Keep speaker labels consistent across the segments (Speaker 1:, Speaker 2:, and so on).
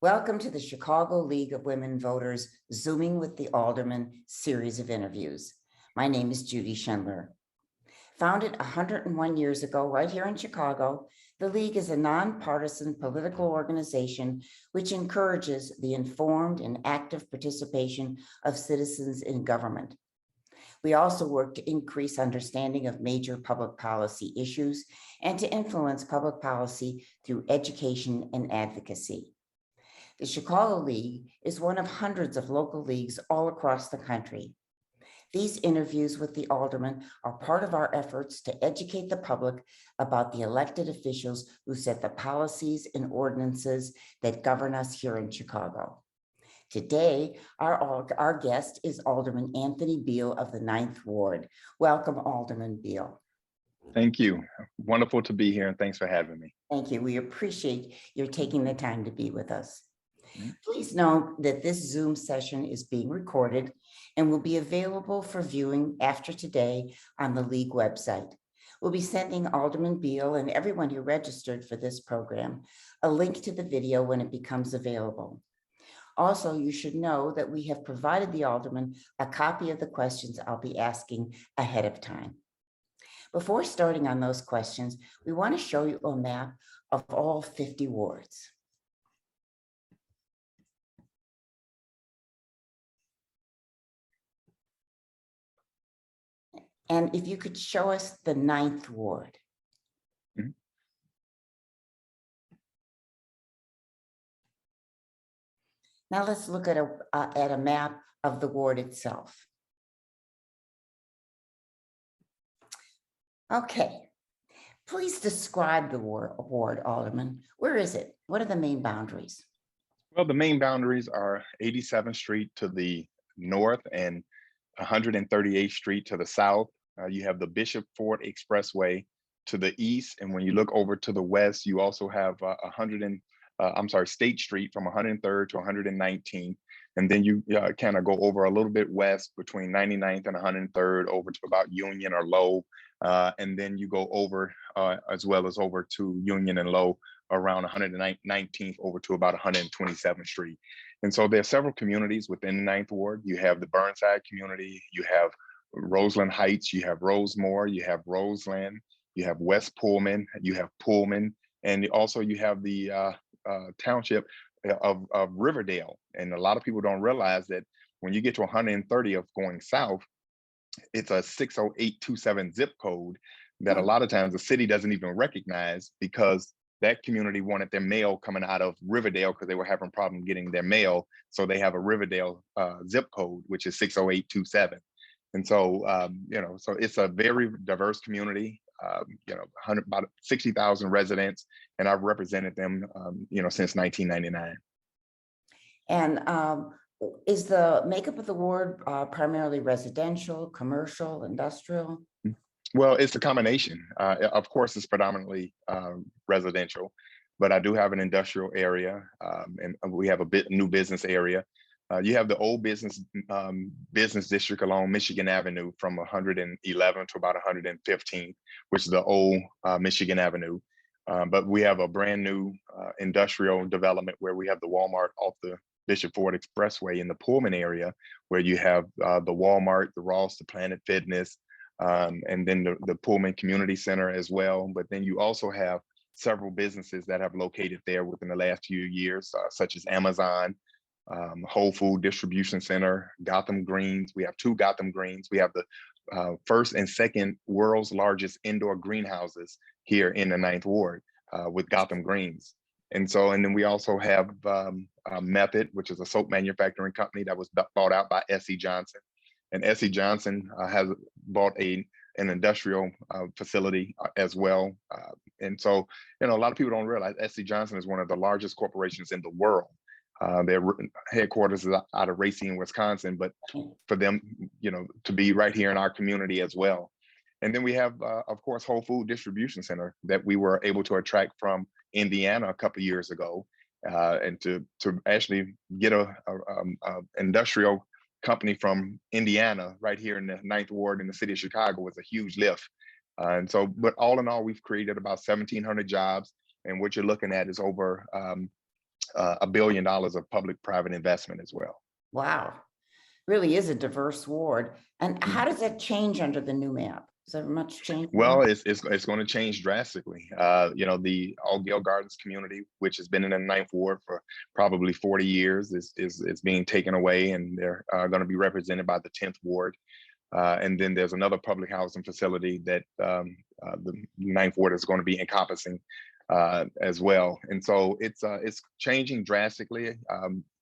Speaker 1: Welcome to the Chicago League of Women Voters Zooming with the Alderman series of interviews. My name is Judy Schindler. Founded 101 years ago right here in Chicago, the League is a nonpartisan political organization which encourages the informed and active participation of citizens in government. We also work to increase understanding of major public policy issues and to influence public policy through education and advocacy. The Chicago League is one of hundreds of local leagues all across the country. These interviews with the aldermen are part of our efforts to educate the public about the elected officials who set the policies and ordinances that govern us here in Chicago. Today, our guest is Alderman Anthony Beale of the 9th Ward. Welcome, Alderman Beale.
Speaker 2: Thank you. Wonderful to be here, and thanks for having me.
Speaker 1: Thank you. We appreciate your taking the time to be with us. Please note that this Zoom session is being recorded and will be available for viewing after today on the League website. We'll be sending Alderman Beale and everyone who registered for this program a link to the video when it becomes available. Also, you should know that we have provided the alderman a copy of the questions I'll be asking ahead of time. Before starting on those questions, we want to show you a map of all 50 wards. And if you could show us the 9th Ward.
Speaker 2: Mm-hmm.
Speaker 1: Now let's look at a map of the ward itself. Okay, please describe the ward, Alderman. Where is it? What are the main boundaries?
Speaker 2: Well, the main boundaries are 87th Street to the north and 138th Street to the south. You have the Bishop Ford Expressway to the east, and when you look over to the west, you also have State Street from 103rd to 119th, and then you kind of go over a little bit west between 99th and 103rd over to about Union or Low, and then you go over as well as over to Union and Low around 119th over to about 127th Street. And so there are several communities within the 9th Ward. You have the Burnside community, you have Roseland Heights, you have Rosemore, you have Roseland, you have West Pullman, you have Pullman, and also you have the township of Riverdale. And a lot of people don't realize that when you get to 130th going south, it's a 60827 zip code that a lot of times the city doesn't even recognize, because that community wanted their mail coming out of Riverdale because they were having problems getting their mail. So they have a Riverdale zip code, which is 60827. And so, so it's a very diverse community, about 60,000 residents, and I've represented them, since 1999.
Speaker 1: And is the makeup of the ward primarily residential, commercial, industrial?
Speaker 2: Well, it's a combination. Of course, it's predominantly residential, but I do have an industrial area, and we have a new business area. You have the old business district along Michigan Avenue from 111 to about 115, which is the old Michigan Avenue. But we have a brand new industrial development where we have the Walmart off the Bishop Ford Expressway in the Pullman area, where you have the Walmart, the Ross, the Planet Fitness, and then the Pullman Community Center as well. But then you also have several businesses that have located there within the last few years, such as Amazon, Whole Food Distribution Center, Gotham Greens. We have 2 Gotham Greens. We have the first and second world's largest indoor greenhouses here in the 9th Ward with Gotham Greens. And then we also have Method, which is a soap manufacturing company that was bought out by S.C. Johnson. And S.C. Johnson has bought an industrial facility as well. And so, a lot of people don't realize S.C. Johnson is one of the largest corporations in the world. Their headquarters is out of Racine, Wisconsin, but for them, to be right here in our community as well. And then we have, of course, Whole Food Distribution Center that we were able to attract from Indiana a couple of years ago, and to actually get a industrial company from Indiana right here in the 9th Ward in the city of Chicago was a huge lift. But all in all, we've created about 1,700 jobs, and what you're looking at is over $1 billion of public-private investment as well.
Speaker 1: Wow, really is a diverse ward. And how does that change under the new map? Is there much change
Speaker 2: Well,
Speaker 1: there?
Speaker 2: it's going to change drastically. The All Gardens community, which has been in the Ninth Ward for probably 40 years, is being taken away, and they're going to be represented by the 10th Ward. And then there's another public housing facility that the Ninth Ward is going to be encompassing as well. And so it's changing drastically.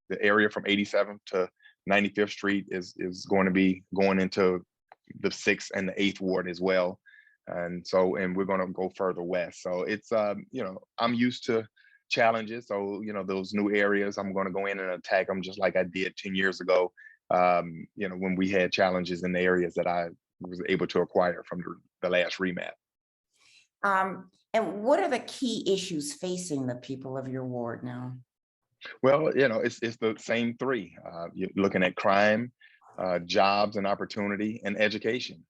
Speaker 2: The area from 87th to 95th Street is going to be going into the 6th and the 8th Ward as well. And we're going to go further west. So it's, I'm used to challenges. So, those new areas, I'm going to go in and attack them just like I did 10 years ago, when we had challenges in the areas that I was able to acquire from the last remap.
Speaker 1: And what are the key issues facing the people of your ward now?
Speaker 2: Well, it's the same three. You're looking at crime, jobs and opportunity, and education.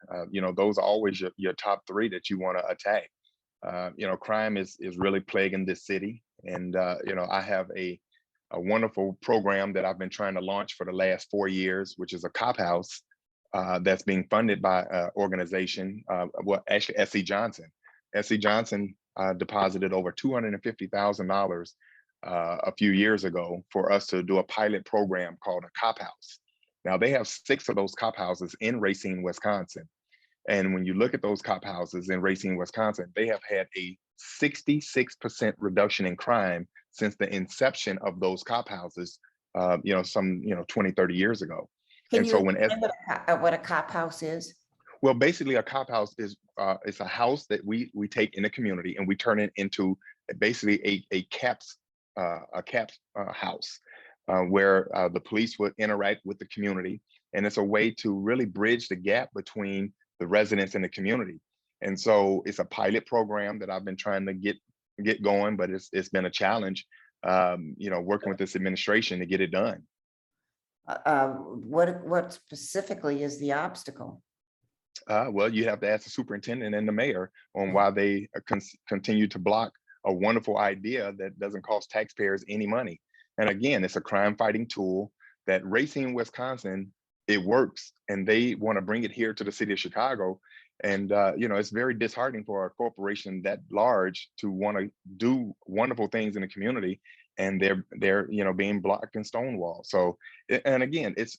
Speaker 2: Those are always your top three that you want to attack. Crime is really plaguing this city. And, I have a wonderful program that I've been trying to launch for the last 4 years, which is a cop house that's being funded by an organization, actually SC Johnson. SC Johnson deposited over $250,000 a few years ago for us to do a pilot program called a cop house. Now they have 6 of those cop houses in Racine, Wisconsin. And when you look at those cop houses in Racine, Wisconsin, they have had a 66% reduction in crime since the inception of those cop houses, 20, 30 years ago.
Speaker 1: Can
Speaker 2: And
Speaker 1: you
Speaker 2: so when
Speaker 1: explain what a cop house is?
Speaker 2: Well, basically a cop house is it's a house that we take in the community and we turn it into basically a CAPS house where the police would interact with the community. And it's a way to really bridge the gap between the residents and the community. And so it's a pilot program that I've been trying to get going, but it's been a challenge, working with this administration to get it done.
Speaker 1: What specifically is the obstacle?
Speaker 2: Well, you have to ask the superintendent and the mayor on why they continue to block a wonderful idea that doesn't cost taxpayers any money. And again, it's a crime fighting tool that Racine, Wisconsin, it works, and they want to bring it here to the city of Chicago. And it's very disheartening for a corporation that large to want to do wonderful things in the community, and they're being blocked and stonewalled. So, and again, it's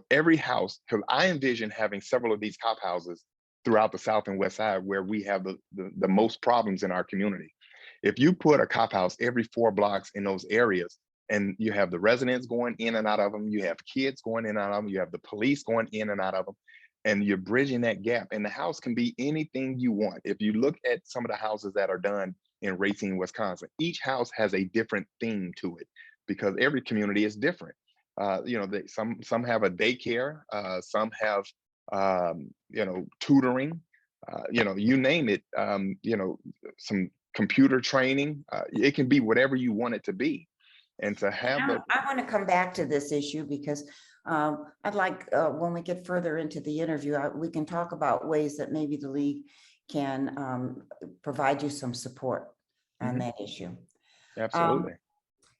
Speaker 2: every house, because I envision having several of these cop houses throughout the South and West Side where we have the most problems in our community. If you put a cop house every 4 blocks in those areas, and you have the residents going in and out of them, you have kids going in and out of them, you have the police going in and out of them, and you're bridging that gap. And the house can be anything you want. If you look at some of the houses that are done in Racine, Wisconsin, each house has a different theme to it because every community is different. Some have a daycare, some have tutoring, you name it, some computer training. It can be whatever you want it to be. And to have
Speaker 1: I want to come back to this issue because I'd like when we get further into the interview, we can talk about ways that maybe the league can provide you some support on that issue.
Speaker 2: Absolutely.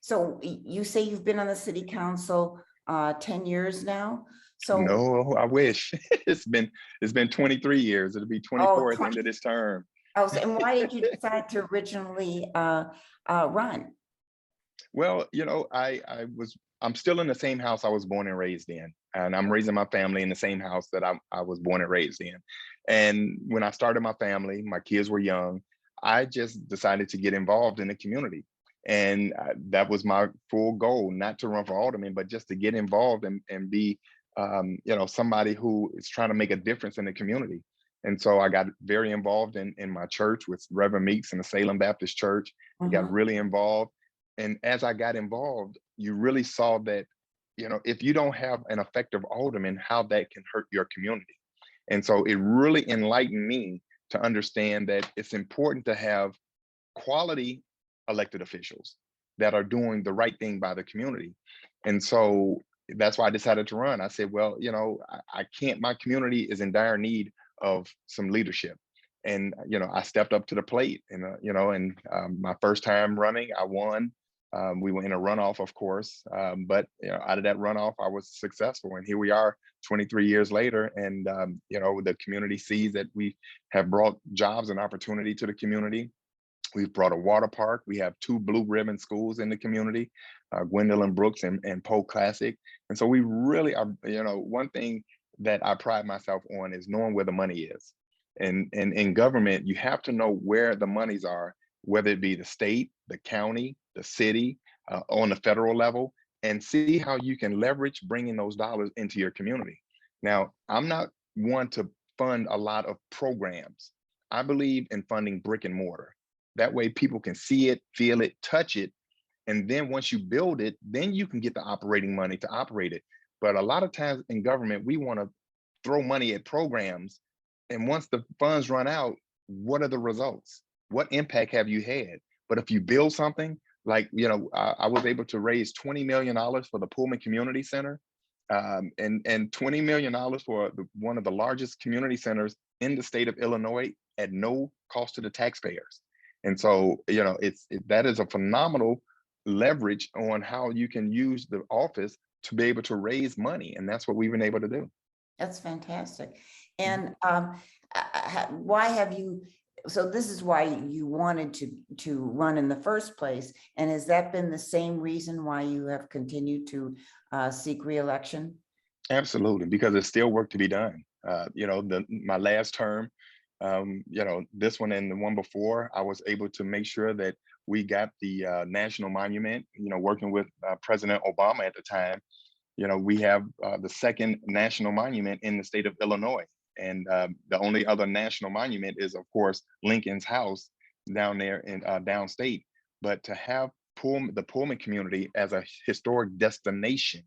Speaker 1: So you say you've been on the city council 10 years now. So
Speaker 2: no, I wish. It's been 23 years. It'll be 24 at the end of this term.
Speaker 1: Oh, and why did you decide to originally run?
Speaker 2: Well, I'm still in the same house I was born and raised in, and I'm raising my family in the same house that I was born and raised in. And when I started my family, my kids were young, I just decided to get involved in the community. And that was my full goal, not to run for alderman, but just to get involved and be, somebody who is trying to make a difference in the community. And so I got very involved in my church with Reverend Meeks in the Salem Baptist Church. I got really involved. And as I got involved, you really saw that, if you don't have an effective alderman, how that can hurt your community. And so it really enlightened me to understand that it's important to have quality elected officials that are doing the right thing by the community. And so that's why I decided to run. I said, well, I can't, my community is in dire need of some leadership. And, I stepped up to the plate and, my first time running, I won. We were in a runoff, of course, but out of that runoff, I was successful. And here we are 23 years later. And, the community sees that we have brought jobs and opportunity to the community. We've brought a water park. We have 2 blue ribbon schools in the community, Gwendolyn Brooks and Poe Classic. And so we really are, one thing that I pride myself on is knowing where the money is. And in government, you have to know where the monies are, whether it be the state, the county, the city, on the federal level, and see how you can leverage bringing those dollars into your community. Now, I'm not one to fund a lot of programs. I believe in funding brick and mortar. That way people can see it, feel it, touch it. And then once you build it, then you can get the operating money to operate it. But a lot of times in government, we want to throw money at programs. And once the funds run out, what are the results? What impact have you had? But if you build something, like, I was able to raise $20 million for the Pullman Community Center, and $20 million for one of the largest community centers in the state of Illinois at no cost to the taxpayers. And so, that is a phenomenal leverage on how you can use the office to be able to raise money. And that's what we've been able to do.
Speaker 1: That's fantastic. And why have you, so this is why you wanted to run in the first place. And has that been the same reason why you have continued to seek reelection?
Speaker 2: Absolutely, because there's still work to be done. My last term, this one and the one before, I was able to make sure that we got the national monument, working with President Obama at the time. We have the second national monument in the state of Illinois. And the only other national monument is, of course, Lincoln's house down there in downstate. But to have the Pullman community as a historic destination,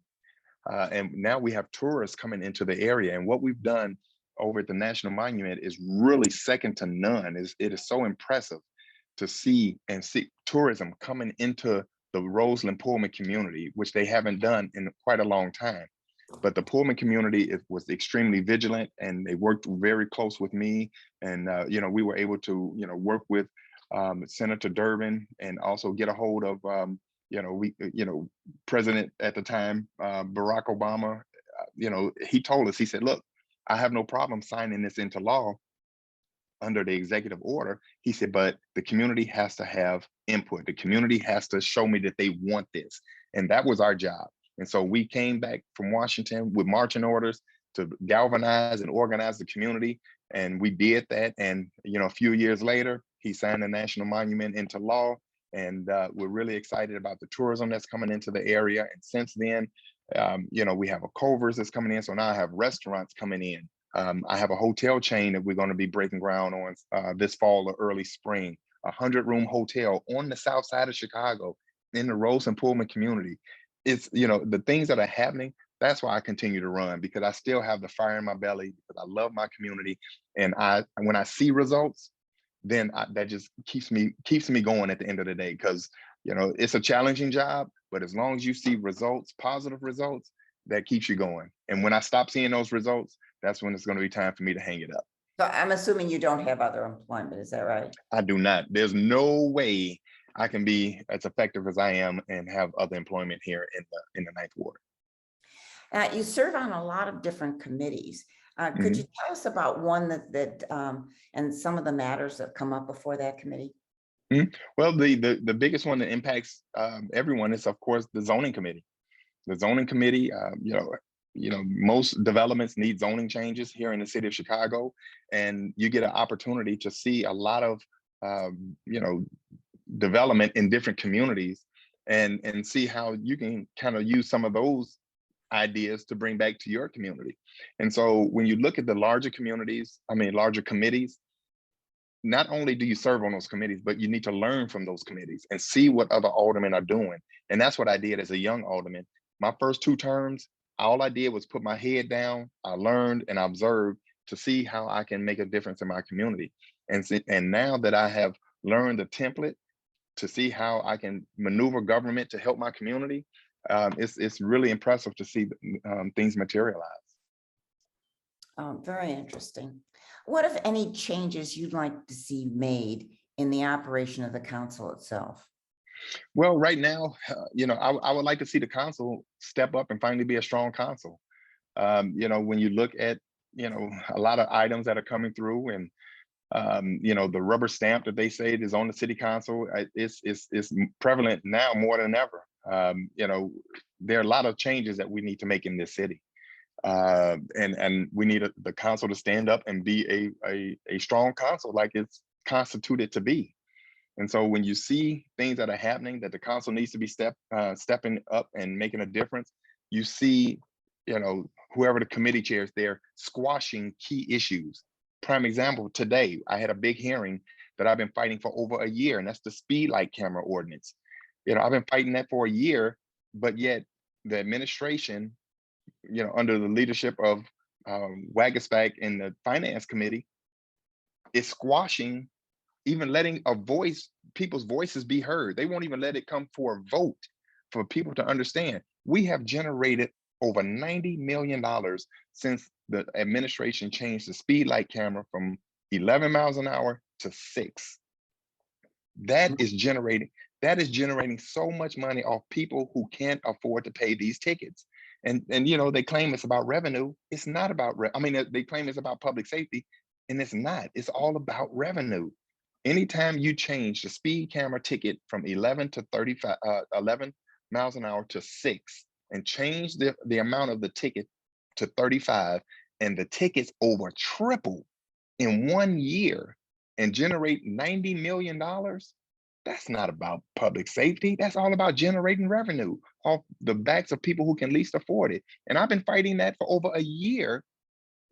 Speaker 2: and now we have tourists coming into the area. And what we've done over at the National Monument is really second to none. It is so impressive to see tourism coming into the Roseland Pullman community, which they haven't done in quite a long time. But the Pullman community was extremely vigilant, and they worked very close with me. And we were able to work with Senator Durbin and also get a hold of President at the time, Barack Obama. He told us, he said, "Look, I have no problem signing this into law under the executive order." He said, "But the community has to have input. The community has to show me that they want this." And that was our job. And so we came back from Washington with marching orders to galvanize and organize the community. And we did that. And, a few years later, he signed the National Monument into law. And we're really excited about the tourism that's coming into the area. And since then, we have a Culver's that's coming in. So now I have restaurants coming in. I have a hotel chain that we're going to be breaking ground on this fall or early spring, a 100-room hotel on the south side of Chicago in the Roseland Pullman community. It's, the things that are happening. That's why I continue to run, because I still have the fire in my belly, because I love my community. And when I see results, then that just keeps me going at the end of the day, because it's a challenging job, but as long as you see results, positive results, that keeps you going. And when I stop seeing those results, that's when it's going to be time for me to hang it up.
Speaker 1: So I'm assuming you don't have other employment, is that right?
Speaker 2: I do not. There's no way I can be as effective as I am and have other employment here in the Ninth Ward.
Speaker 1: You serve on a lot of different committees. Could you tell us about one that and some of the matters that come up before that committee?
Speaker 2: Well, the biggest one that impacts everyone is, of course, the zoning committee. The zoning committee, most developments need zoning changes here in the city of Chicago, and you get an opportunity to see a lot of development in different communities, and see how you can kind of use some of those ideas to bring back to your community. And so when you look at the larger committees, not only do you serve on those committees, but you need to learn from those committees and see what other aldermen are doing. And that's what I did as a young alderman. My first 2 terms, all I did was put my head down. I learned and I observed to see how I can make a difference in my community. And now that I have learned the template to see how I can maneuver government to help my community, it's really impressive to see things materialize.
Speaker 1: Very interesting. What, if any, changes you'd like to see made in the operation of the council itself?
Speaker 2: Well, right now, I would like to see the council step up and finally be a strong council. When you look at, a lot of items that are coming through, and the rubber stamp that they say is on the city council, it's prevalent now more than ever. There are a lot of changes that we need to make in this city. And we need the council to stand up and be a strong council like it's constituted to be. And so when you see things that are happening that the council needs to be stepping up and making a difference, you see, whoever the committee chairs there squashing key issues. Prime example, today, I had a big hearing that I've been fighting for over a year, and that's the speed light camera ordinance. I've been fighting that for a year, but yet the administration, under the leadership of Wagasback and the finance committee, is squashing, even letting people's voices be heard. They won't even let it come for a vote for people to understand. We have generated over $90 million since the administration changed the speed light camera from 11 miles an hour to 6. That is generating so much money off people who can't afford to pay these tickets. And they claim it's about revenue. It's not about they claim it's about public safety, and it's not. It's all about revenue. Anytime you change the speed camera ticket from 11 to 35, 11 miles an hour to 6, and change the amount of the ticket to 35, and the tickets over triple in 1 year and generate $90 million, that's not about public safety. That's all about generating revenue off the backs of people who can least afford it. And I've been fighting that for over a year,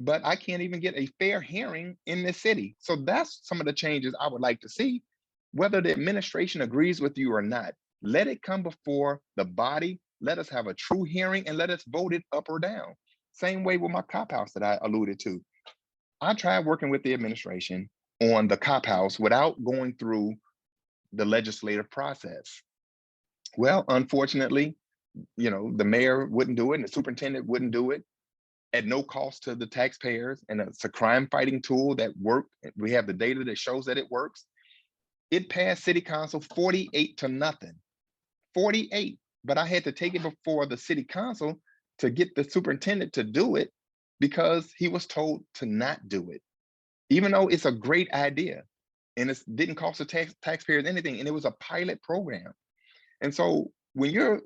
Speaker 2: but I can't even get a fair hearing in this city. So that's some of the changes I would like to see, whether the administration agrees with you or not. Let it come before the body. Let us have a true hearing and let us vote it up or down. Same way with my cop house that I alluded to. I tried working with the administration on the cop house without going through the legislative process. Well, unfortunately, the mayor wouldn't do it and the superintendent wouldn't do it at no cost to the taxpayers. And it's a crime fighting tool that worked. We have the data that shows that it works. It passed city council 48 to nothing, 48. But I had to take it before the city council to get the superintendent to do it because he was told to not do it, even though it's a great idea. And it didn't cost the taxpayers anything. And it was a pilot program. And so when you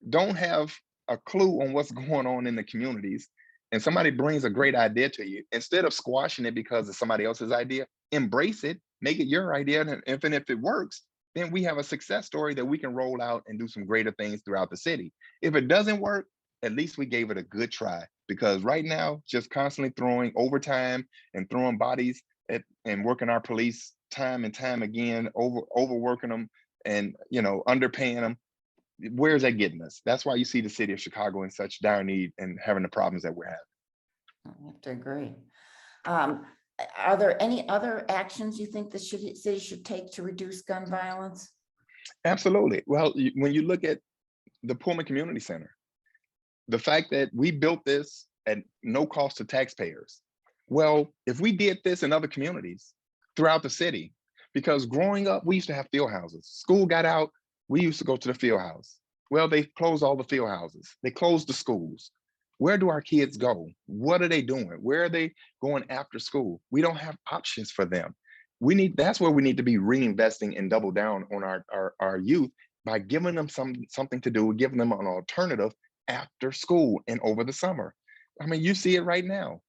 Speaker 2: don't have a clue on what's going on in the communities, and somebody brings a great idea to you, instead of squashing it because it's somebody else's idea, embrace it, make it your idea. And if it works, then we have a success story that we can roll out and do some greater things throughout the city. If it doesn't work, at least we gave it a good try, because right now, just constantly throwing overtime and throwing bodies and working our police time and time again, overworking them and underpaying them, where's that getting us? That's why you see the city of Chicago in such dire need and having the problems that we're having.
Speaker 1: I have to agree. Are there any other actions you think the city should take to reduce gun violence?
Speaker 2: Absolutely. Well, when you look at the Pullman Community Center, the fact that we built this at no cost to taxpayers. Well, if we did this in other communities throughout the city, because growing up, we used to have field houses. School got out, we used to go to the field house. Well, they closed all the field houses. They closed the schools. Where do our kids go? What are they doing? Where are they going after school? We don't have options for them. That's where we need to be reinvesting and double down on our youth by giving them something to do, giving them an alternative after school and over the summer. I mean, you see it right now.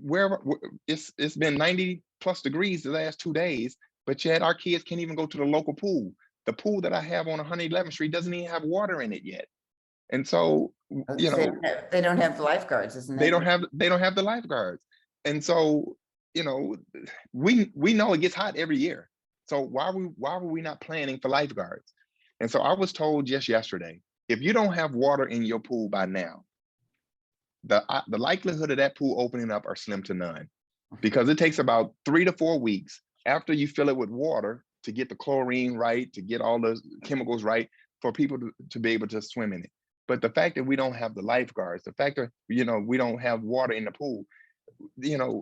Speaker 2: Wherever it's been 90 plus degrees the last 2 days, but yet our kids can't even go to the local pool. The pool that I have on 111th Street doesn't even have water in it yet. And so,
Speaker 1: they don't have lifeguards, isn't it?
Speaker 2: They don't have the lifeguards. And so, we know it gets hot every year. So why were we not planning for lifeguards? And so I was told just yesterday, if you don't have water in your pool by now, the likelihood of that pool opening up are slim to none, because it takes about 3 to 4 weeks after you fill it with water to get the chlorine right, to get all the chemicals right for people to be able to swim in it. But the fact that we don't have the lifeguards, the fact that, we don't have water in the pool,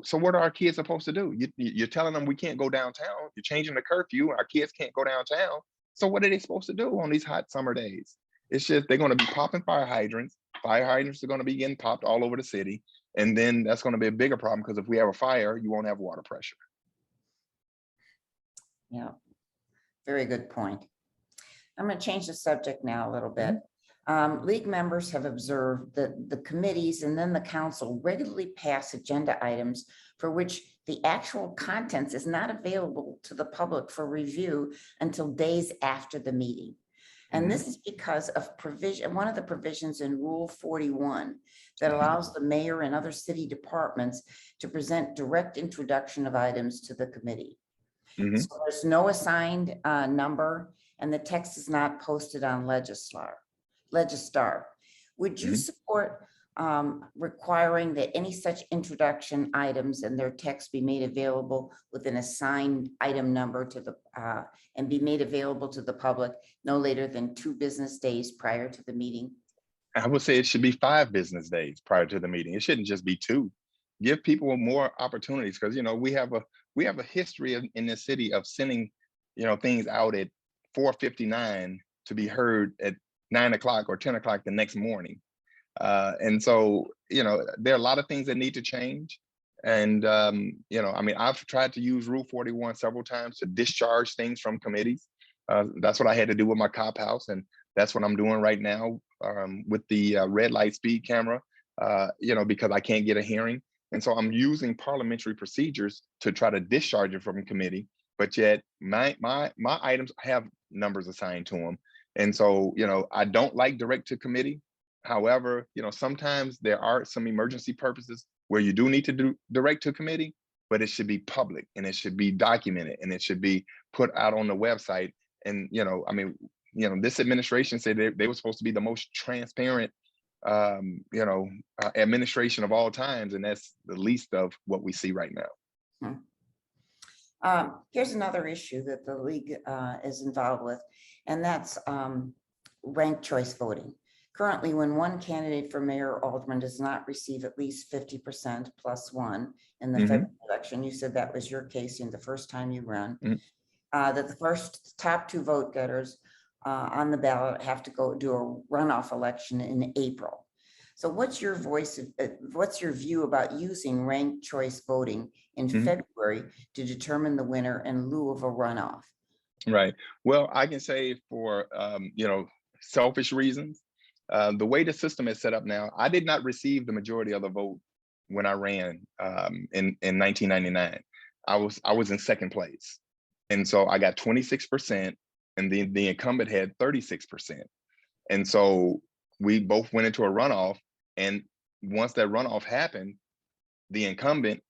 Speaker 2: so what are our kids supposed to do? You're telling them we can't go downtown. You're changing the curfew. Our kids can't go downtown. So what are they supposed to do on these hot summer days? It's just they're going to be popping fire hydrants. Fire hydrants are going to be getting popped all over the city. And then that's going to be a bigger problem because if we have a fire, you won't have water pressure.
Speaker 1: Yeah, very good point. I'm going to change the subject now a little bit. League members have observed that the committees and then the council regularly pass agenda items for which the actual contents is not available to the public for review until days after the meeting. And this is because of provision, one of the provisions in Rule 41 that allows the mayor and other city departments to present direct introduction of items to the committee. So there's no assigned number, and the text is not posted on Legistar. Would you support requiring that any such introduction items and their text be made available with an assigned item number to the and be made available to the public no later than 2 business days prior to the meeting?
Speaker 2: I would say it should be 5 business days prior to the meeting. It shouldn't just be 2. Give people more opportunities because, you know, we have a history in this city of sending, you know, things out at 4:59 to be heard at 9 o'clock or 10 o'clock the next morning. And so, you know, there are a lot of things that need to change. And, you know, I mean, I've tried to use Rule 41 several times to discharge things from committees. That's what I had to do with my cop house. And that's what I'm doing right now with the red light speed camera, you know, because I can't get a hearing. And so I'm using parliamentary procedures to try to discharge it from committee. But yet my items have numbers assigned to them. And so, you know, I don't like direct to committee. However, you know, sometimes there are some emergency purposes where you do need to do direct to committee, but it should be public and it should be documented and it should be put out on the website. And, you know, I mean, you know, this administration said they were supposed to be the most transparent, you know, administration of all times. And that's the least of what we see right now.
Speaker 1: Here's another issue that the league is involved with, and that's ranked choice voting. Currently, when one candidate for mayor or alderman does not receive at least 50% plus 1 in the federal election, you said that was your case in the first time you run, that the first top 2 vote getters on the ballot have to go do a runoff election in April. So what's your what's your view about using ranked choice voting in February to determine the winner in lieu of a runoff?
Speaker 2: Right. Well, I can say for, you know, selfish reasons, the way the system is set up now, I did not receive the majority of the vote when I ran in 1999. I was in second place. And so I got 26% and the incumbent had 36%. And so we both went into a runoff. And once that runoff happened, the incumbent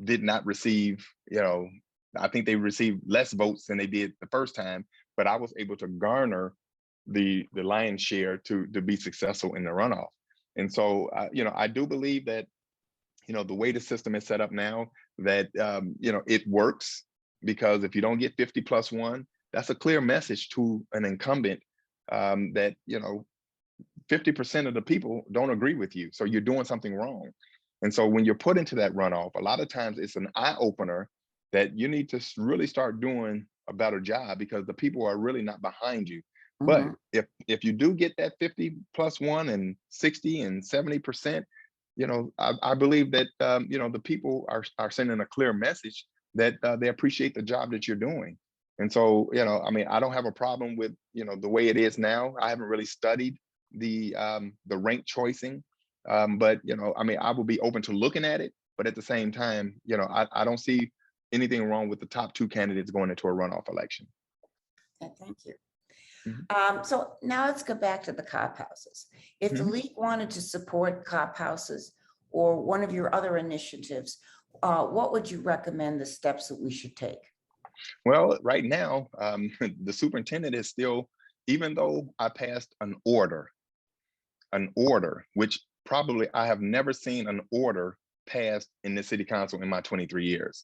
Speaker 2: did not receive, you know, I think they received less votes than they did the first time, but I was able to garner the lion's share to be successful in the runoff. And so, you know, I do believe that, you know, the way the system is set up now, that, you know, it works, because if you don't get 50 plus 1, that's a clear message to an incumbent that, you know, 50% of the people don't agree with you. So you're doing something wrong. And so when you're put into that runoff, a lot of times it's an eye opener that you need to really start doing a better job, because the people are really not behind you. But if you do get that 50 plus 1 and 60 and 70%, you know, I believe that, you know, the people are sending a clear message that they appreciate the job that you're doing. And so, you know, I mean, I don't have a problem with, you know, the way it is now. I haven't really studied the ranked choicing, but, you know, I mean, I will be open to looking at it. But at the same time, you know, I don't see anything wrong with the top 2 candidates going into a runoff election.
Speaker 1: Okay, thank you. So now let's go back to the cop houses. If the league wanted to support cop houses or one of your other initiatives, what would you recommend the steps that we should take?
Speaker 2: Well, right now, the superintendent is still, even though I passed an order, which probably I have never seen an order passed in the city council in my 23 years.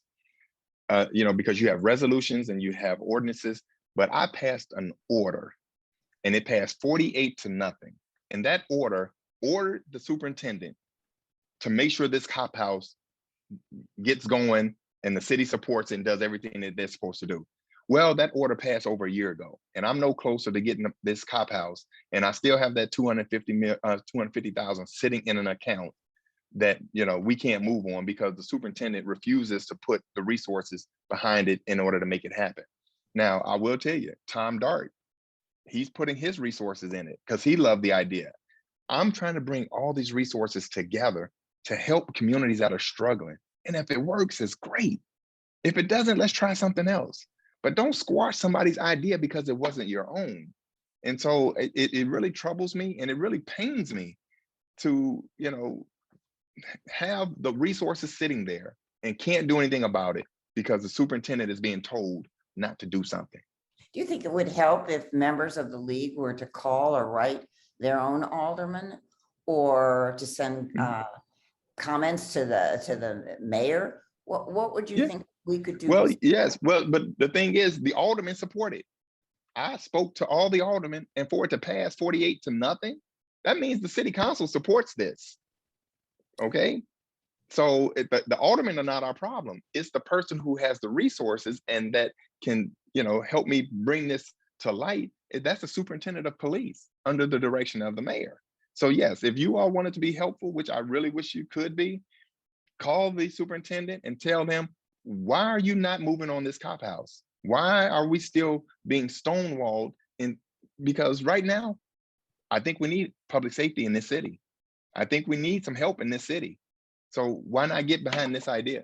Speaker 2: You know, because you have resolutions and you have ordinances, but I passed an order and it passed 48-0. And that ordered the superintendent to make sure this cop house gets going and the city supports it and does everything that they're supposed to do. Well, that order passed over a year ago, and I'm no closer to getting this cop house, and I still have that 250,000 sitting in an account that we can't move on because the superintendent refuses to put the resources behind it in order to make it happen. Now, I will tell you, Tom Dart, he's putting his resources in it because he loved the idea. I'm trying to bring all these resources together to help communities that are struggling. And if it works, it's great. If it doesn't, let's try something else. But don't squash somebody's idea because it wasn't your own. And so it really troubles me, and it really pains me to, have the resources sitting there and can't do anything about it because the superintendent is being told not to do something.
Speaker 1: Do you think it would help if members of the league were to call or write their own alderman, or to send comments to the mayor? What would you think we could do?
Speaker 2: Well, yes. Well, but the thing is, the aldermen support it. I spoke to all the aldermen, and for it to pass 48 to nothing, that means the city council supports this. Okay. So the aldermen are not our problem. It's the person who has the resources and that can, help me bring this to light. That's the superintendent of police under the direction of the mayor. So yes, if you all wanted to be helpful, which I really wish you could be, call the superintendent and tell them, why are you not moving on this cop house? Why are we still being stonewalled? Because right now, I think we need public safety in this city. I think we need some help in this city. So why not get behind this idea?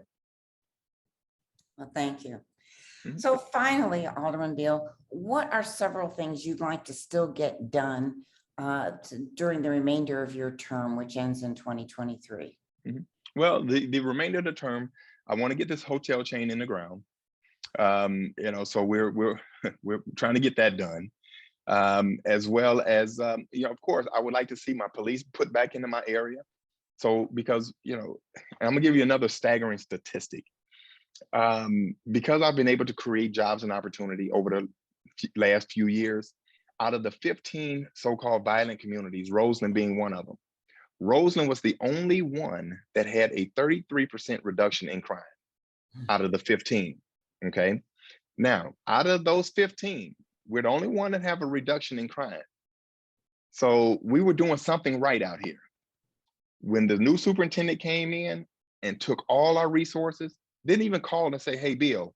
Speaker 1: Well, thank you. So finally, Alderman Beale, what are several things you'd like to still get done during the remainder of your term, which ends in 2023?
Speaker 2: Well, the remainder of the term, I want to get this hotel chain in the ground. So we're trying to get that done. As well as, of course, I would like to see my police put back into my area. So because, and I'm gonna give you another staggering statistic. Because I've been able to create jobs and opportunity over the last few years, out of the 15 so-called violent communities, Roseland being one of them, Roseland was the only one that had a 33% reduction in crime out of the 15, okay? Now, out of those 15, we're the only one that have a reduction in crime. So we were doing something right out here. When the new superintendent came in and took all our resources, didn't even call and say, hey, Bill,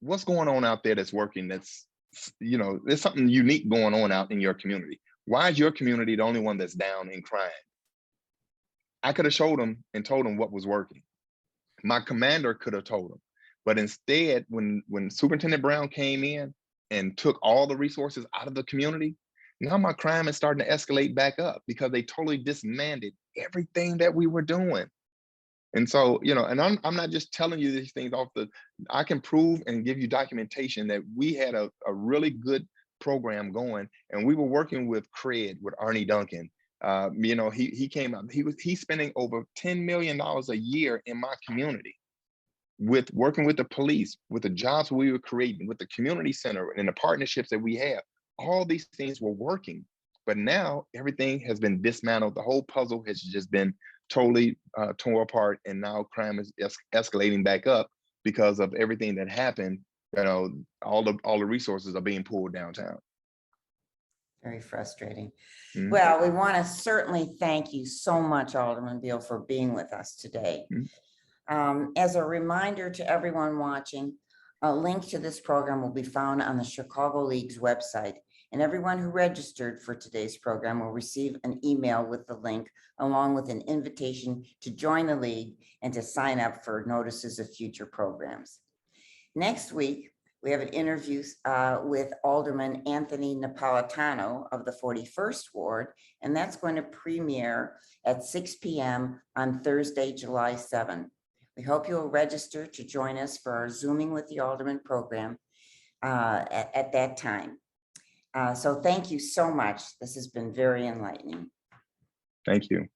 Speaker 2: what's going on out there that's working? That's, there's something unique going on out in your community. Why is your community the only one that's down in crime? I could have showed them and told them what was working. My commander could have told them. But instead, when Superintendent Brown came in and took all the resources out of the community, now my crime is starting to escalate back up because they totally dismantled everything that we were doing. And so, and I'm not just telling you these things I can prove and give you documentation that we had a really good program going, and we were working with CRED, with Arnie Duncan. He came up, he's spending over $10 million a year in my community, with working with the police, with the jobs we were creating, with the community center and the partnerships that we have. All these things were working, but now everything has been dismantled. The whole puzzle has just been totally torn apart, and now crime is escalating back up because of everything that happened. All the resources are being pulled downtown.
Speaker 1: Very frustrating. Well, we want to certainly thank you so much, Alderman Beale, for being with us today. As a reminder to everyone watching, a link to this program will be found on the Chicago League's website, and everyone who registered for today's program will receive an email with the link, along with an invitation to join the league and to sign up for notices of future programs. Next week, we have an interview with Alderman Anthony Napolitano of the 41st Ward, and that's going to premiere at 6 p.m. on Thursday, July 7. We hope you'll register to join us for our Zooming with the Alderman program at that time. So thank you so much. This has been very enlightening.
Speaker 2: Thank you.